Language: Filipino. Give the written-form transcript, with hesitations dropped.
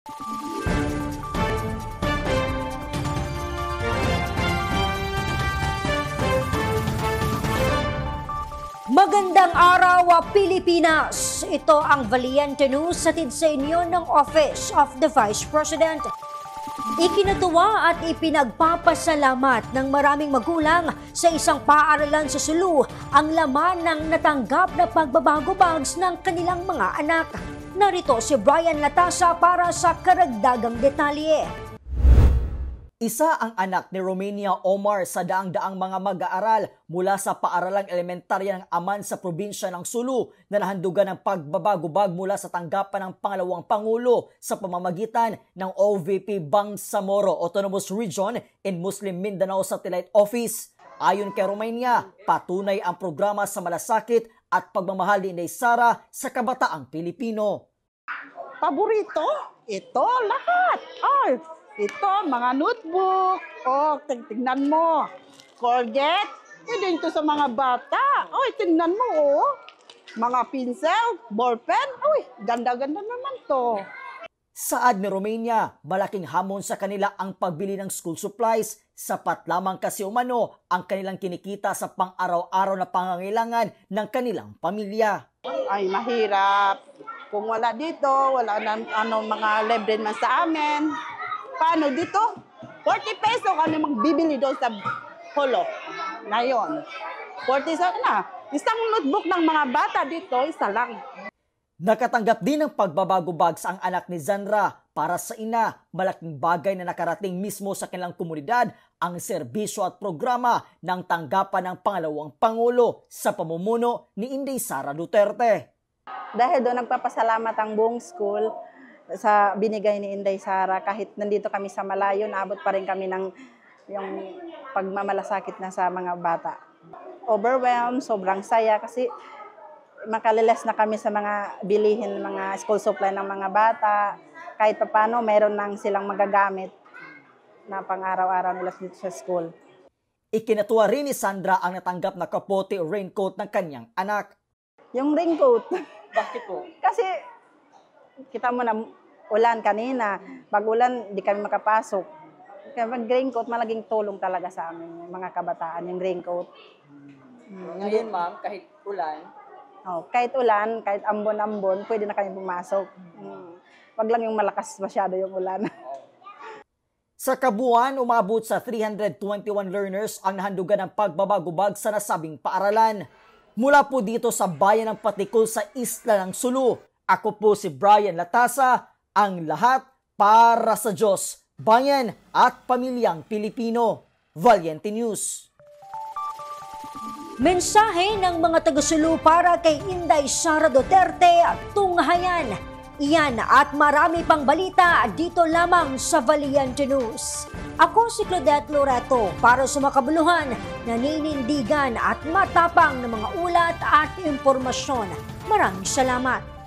Magandang araw, Pilipinas! Ito ang Valiente News hatid sa inyo ng Office of the Vice President. Ikinatuwa at ipinagpapasalamat ng maraming magulang sa isang paaralan sa Sulu ang laman ng natanggap na pagbabago bags ng kanilang mga anak. Narito si Brian Latasa para sa karagdagang detalye. Isa ang anak ni Romania Omar sa daang-daang mga mag-aaral mula sa paaralang elementarya ng Aman sa probinsya ng Sulu na nahandugan ng pagbabagubag mula sa tanggapan ng pangalawang Pangulo sa pamamagitan ng OVP Bangsamoro Autonomous Region in Muslim Mindanao Satellite Office. Ayon kay Romania, patunay ang programa sa malasakit at pagmamahal ni Inday Sara sa kabataang Pilipino. Paborito? Ito lahat. Ay! Ito, mga notebook. Oh, tingnan mo. Colgate. Hindi ito sa mga bata. Oy, tingnan mo, oh. Mga pinsel, ballpen. Uy, ganda-ganda naman to. Saad ni Romania, malaking hamon sa kanila ang pagbili ng school supplies. Sapat lamang kasi umano ang kanilang kinikita sa pang-araw-araw na pangangailangan ng kanilang pamilya. Ay, mahirap. Kung wala dito, wala na mga libre man sa amin. Paano dito? 40 peso kami magbibili doon sa holo. Ngayon, 40 na. Isang notebook ng mga bata dito, isa lang. Nakatanggap din ng pagbabago bags ang anak ni Zanra. Para sa ina, malaking bagay na nakarating mismo sa kanilang komunidad ang serbisyo at programa ng tanggapan ng pangalawang Pangulo sa pamumuno ni Inday Sara Duterte. Dahil doon nagpapasalamat ang buong school sa binigay ni Inday Sara. Kahit nandito kami sa malayo, naabot pa rin kami ng yung pagmamalasakit na sa mga bata. Overwhelmed, sobrang saya kasi makalilas na kami sa mga bilihin, mga school supply ng mga bata. Kahit pa paano, mayroon nang silang magagamit na pang-araw-araw nila dito sa school. Ikinatuwa rin ni Sandra ang natanggap na kapote o raincoat ng kanyang anak. Yung raincoat. Bakit po? Kasi kita mo na ulan kanina. Pag ulan, di kami makapasok. Kaya mag-raincoat, malaking tulong talaga sa amin, mga kabataan, yung raincoat. Ngayon ma'am, kahit ulan? Kahit ulan, kahit ambon-ambon, pwede na kami pumasok. Wag lang yung malakas masyado yung ulan. Sa kabuuan, umabot sa 321 learners ang nahandugan ng pagbabago-bag sa nasabing paaralan. Mula po dito sa bayan ng Patikul sa isla ng Sulu, ako po si Brian Latasa, ang lahat para sa Diyos, bayan at pamilyang Pilipino. Valiente News. Mensahe ng mga taga-Sulu para kay Inday Sara Duterte at tunghayan. Iyan at marami pang balita dito lamang sa Valiente News. Ako si Claudette Loreto para sa makabuluhan, naninindigan at matapang na mga ulat at impormasyon. Maraming salamat.